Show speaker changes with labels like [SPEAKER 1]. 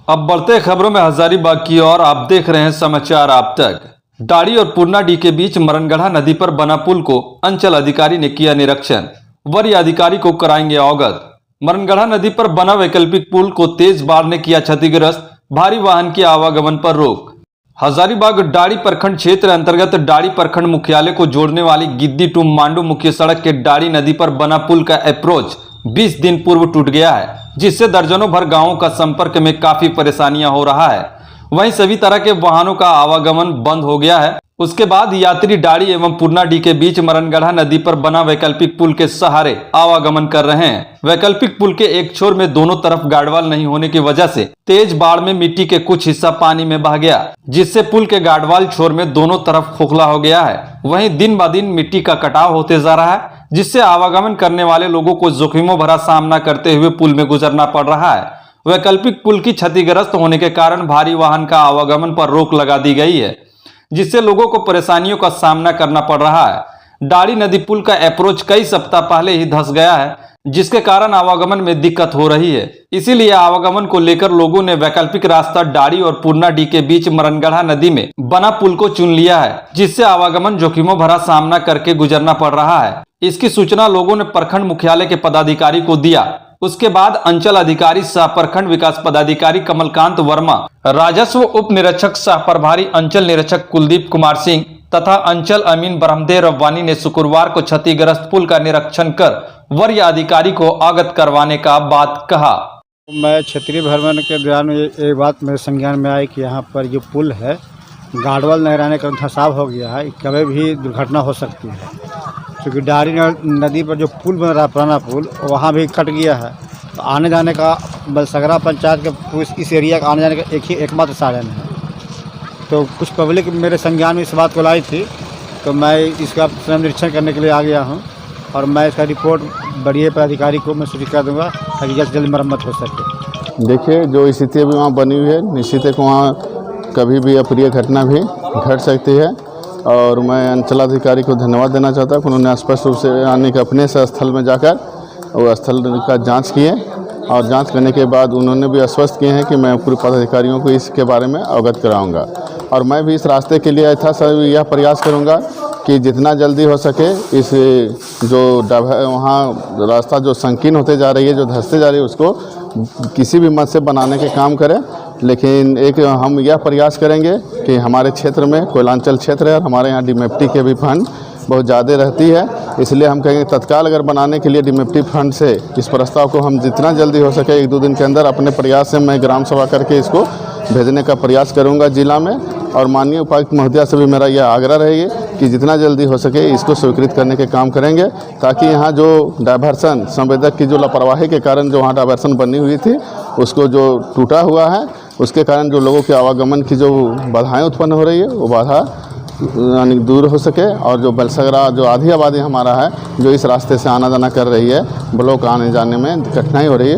[SPEAKER 1] अब बढ़ते खबरों में हजारीबाग की ओर। आप देख रहे हैं समाचार आप तक। डाड़ी और पूर्णाडीह के बीच मरनगढ़ा नदी पर बना पुल को अंचल अधिकारी ने किया निरीक्षण। वरीय अधिकारी को कराएंगे अवगत। मरनगढ़ा नदी पर बना वैकल्पिक पुल को तेज बाढ़ ने किया क्षतिग्रस्त। भारी वाहन के आवागमन पर रोक। हजारीबाग डाड़ी प्रखंड क्षेत्र अंतर्गत डाड़ी प्रखंड मुख्यालय को जोड़ने वाली गिद्दी टू मांडू मुख्य सड़क के डाड़ी नदी पर बना पुल का अप्रोच 20 दिन पूर्व टूट गया है, जिससे दर्जनों भर गांवों का संपर्क में काफी परेशानियां हो रहा है। वहीं सभी तरह के वाहनों का आवागमन बंद हो गया है। उसके बाद यात्री डाड़ी एवं पूर्णाडीह के बीच मरनगढ़ा नदी पर बना वैकल्पिक पुल के सहारे आवागमन कर रहे हैं। वैकल्पिक पुल के एक छोर में दोनों तरफ गार्डवाल नहीं होने की वजह से तेज बाढ़ में मिट्टी के कुछ हिस्सा पानी में बह गया, जिससे पुल के गार्डवाल छोर में दोनों तरफ खोखला हो गया है। वहीं दिन ब दिन मिट्टी का कटाव होते जा रहा है, जिससे आवागमन करने वाले लोगों को जोखिमों भरा सामना करते हुए पुल में गुजरना पड़ रहा है। वैकल्पिक पुल की क्षतिग्रस्त होने के कारण भारी वाहन का आवागमन पर रोक लगा दी गई है, जिससे लोगों को परेशानियों का सामना करना पड़ रहा है। डाड़ी नदी पुल का अप्रोच कई सप्ताह पहले ही धंस गया है, जिसके कारण आवागमन में दिक्कत हो रही है। इसीलिए आवागमन को लेकर लोगों ने वैकल्पिक रास्ता डाड़ी और पूर्णाडीह के बीच मरनगढ़ा नदी में बना पुल को चुन लिया है, जिससे आवागमन जोखिमों भरा सामना करके गुजरना पड़ रहा है। इसकी सूचना लोगों ने प्रखंड मुख्यालय के पदाधिकारी को दिया। उसके बाद अंचल अधिकारी सह प्रखंड विकास पदाधिकारी कमलकांत वर्मा, राजस्व उप निरीक्षक सह प्रभारी अंचल निरीक्षक कुलदीप कुमार सिंह तथा अंचल अमीन ब्रह्मदेव रब्बानी ने शुक्रवार को क्षतिग्रस्त पुल का निरीक्षण कर वरीय अधिकारी को अवगत करवाने का बात कहा।
[SPEAKER 2] मैं क्षेत्रीय भ्रमण के दौरान एक बात मेरे संज्ञान में आई कि यहाँ पर जो पुल है गार्डवाल नहीं रहने का धंसाव हो गया है, कभी भी दुर्घटना हो सकती है। क्योंकि डाड़ी नदी पर जो पुल बन रहा पुराना पुल वहाँ भी कट गया है, तो आने जाने का बलसगरा पंचायत के इस एरिया का आने जाने का एकमात्र साधन है। तो कुछ पब्लिक मेरे संज्ञान में इस बात को लाई थी, तो मैं इसका स्वयं निरीक्षण करने के लिए आ गया हूँ और मैं इसका रिपोर्ट वरीय पदाधिकारी को मैं सूचित कर दूँगा ताकि जल्द से जल्द मरम्मत हो सके।
[SPEAKER 3] देखिए, जो स्थिति अभी वहाँ बनी हुई है, निश्चित है कि वहाँ कभी भी अप्रिय घटना भी घट सकती है। और मैं अंचलाधिकारी को धन्यवाद देना चाहता हूँ कि उन्होंने स्पष्ट रूप से यानी कि अपने से स्थल में जाकर वो स्थल का जांच किए और जांच करने के बाद उन्होंने भी आश्वस्त किए हैं कि मैं पूर्व पदाधिकारियों को इसके बारे में अवगत कराऊंगा। और मैं भी इस रास्ते के लिए सर यह प्रयास करूंगा कि जितना जल्दी हो सके इस जो वहाँ रास्ता जो संकीर्ण होते जा रही है, जो धंसते जा रही है, उसको किसी भी मद से बनाने के काम करें। लेकिन एक हम यह प्रयास करेंगे कि हमारे क्षेत्र में कोयलांचल क्षेत्र है और हमारे यहाँ डीएमएफटी के भी फंड बहुत ज़्यादा रहती है, इसलिए हम कहेंगे तत्काल अगर बनाने के लिए डीएमएफटी फंड से इस प्रस्ताव को हम जितना जल्दी हो सके 1-2 दिन के अंदर अपने प्रयास से मैं ग्राम सभा करके इसको भेजने का प्रयास करूंगा जिला में। और माननीय उपायुक्त महोदया से भी मेरा यह आग्रह रहेगी कि जितना जल्दी हो सके इसको स्वीकृत करने के काम करेंगे, ताकि यहाँ जो डायवर्सन संवेदक की जो लापरवाही के कारण जो वहाँ डायवर्सन बनी हुई थी उसको जो टूटा हुआ है, उसके कारण जो लोगों के आवागमन की जो बाधाएं उत्पन्न हो रही है वो बाधा यानी दूर हो सके। और जो बलसगरा जो आधी आबादी हमारा है जो इस रास्ते से आना जाना कर रही है, ब्लॉक आने जाने में कठिनाई हो रही है,